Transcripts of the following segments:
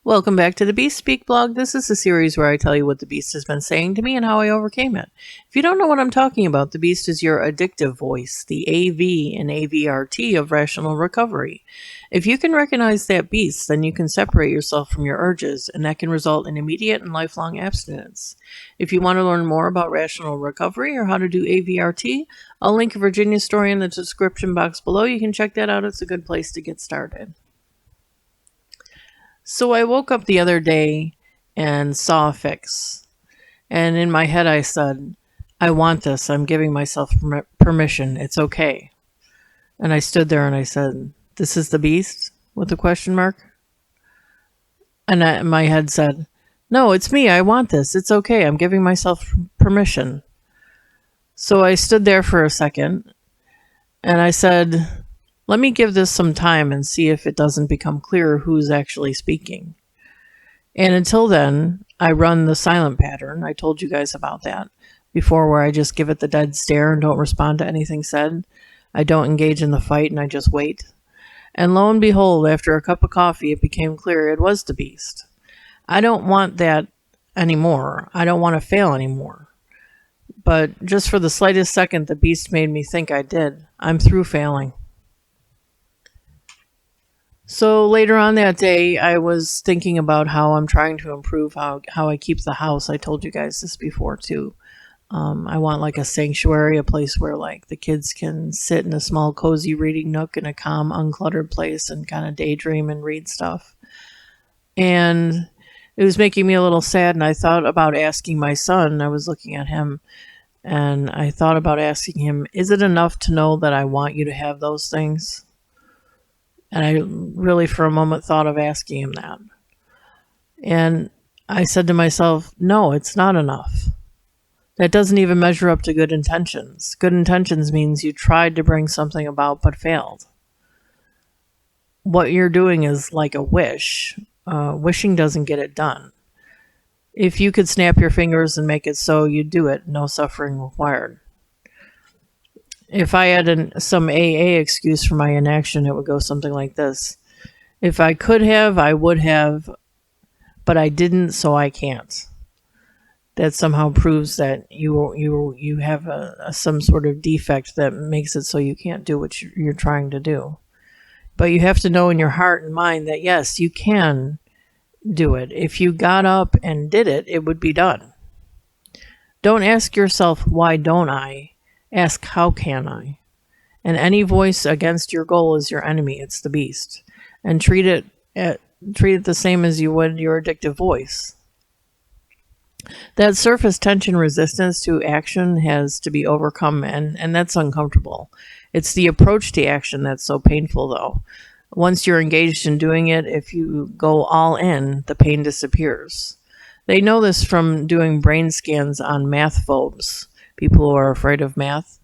Welcome back to the Beast Speak blog. This is a series where I tell you what the Beast has been saying to me and how I overcame it. If you don't know what I'm talking about, the Beast is your addictive voice, the AV and AVRT of rational recovery. If you can recognize that Beast, then you can separate yourself from your urges, and that can result in immediate and lifelong abstinence. If you want to learn more about rational recovery or how to do AVRT, I'll link a Virginia story in the description box below. You can check that out. It's a good place to get started. So I woke up the other day and saw a fix. And in my head I said, I want this. I'm giving myself permission. It's okay. And I stood there and I said, this is the Beast? With a question mark. And my head said, no, it's me. I want this. It's okay. I'm giving myself permission. So I stood there for a second and I said, let me give this some time and see if it doesn't become clearer who's actually speaking. And until then, I run the silent pattern. I told you guys about that before, where I just give it the dead stare and don't respond to anything said. I don't engage in the fight and I just wait. And lo and behold, after a cup of coffee, it became clear it was the Beast. I don't want that anymore. I don't want to fail anymore. But just for the slightest second, the Beast made me think I did. I'm through failing. So later on that day, I was thinking about how I'm trying to improve how I keep the house. I told you guys this before too. I want like a sanctuary, a place where like the kids can sit in a small cozy reading nook in a calm, uncluttered place and kind of daydream and read stuff. And it was making me a little sad, and I thought about asking my son. I was looking at him and I thought about asking him, is it enough to know that I want you to have those things? And I really, for a moment, thought of asking him that. And I said to myself, no, it's not enough. That doesn't even measure up to good intentions. Good intentions means you tried to bring something about but failed. What you're doing is like a wish. Wishing doesn't get it done. If you could snap your fingers and make it so, you'd do it. No suffering required. If I had some AA excuse for my inaction, it would go something like this. If I could have, I would have, but I didn't, so I can't. That somehow proves that you have some sort of defect that makes it so you can't do what you're trying to do. But you have to know in your heart and mind that, yes, you can do it. If you got up and did it, it would be done. Don't ask yourself, why don't I? Ask, how can I? And any voice against your goal is your enemy. It's the Beast. And treat it the same as you would your addictive voice. That surface tension resistance to action has to be overcome, and that's uncomfortable. It's the approach to action that's so painful, though. Once you're engaged in doing it, if you go all in, the pain disappears. They know this from doing brain scans on math phobes. People who are afraid of math,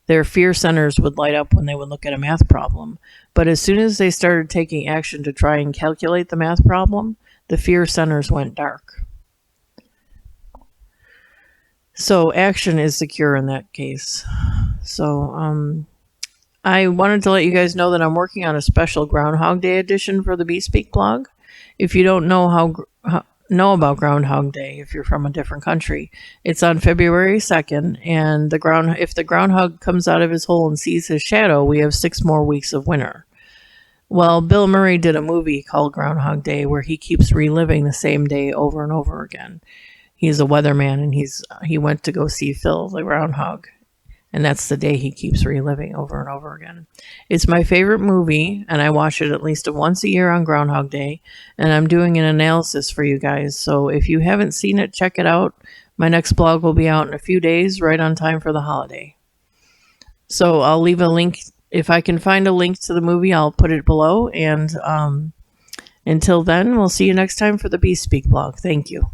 their fear centers would light up when they would look at a math problem. But as soon as they started taking action to try and calculate the math problem, the fear centers went dark. So action is the cure in that case. So I wanted to let you guys know that I'm working on a special Groundhog Day edition for the Bespeak blog. If you don't know know about Groundhog Day, if you're from a different country, it's on February 2nd, and if the groundhog comes out of his hole and sees his shadow, we have 6 more weeks of winter. Well, Bill Murray did a movie called Groundhog Day where he keeps reliving the same day over and over again. He's a weatherman, and he went to go see Phil the groundhog, and that's the day he keeps reliving over and over again. It's my favorite movie, and I watch it at least once a year on Groundhog Day, and I'm doing an analysis for you guys. So if you haven't seen it, check it out. My next blog will be out in a few days, right on time for the holiday. So I'll leave a link. If I can find a link to the movie, I'll put it below. And until then, we'll see you next time for the Bespeak blog. Thank you.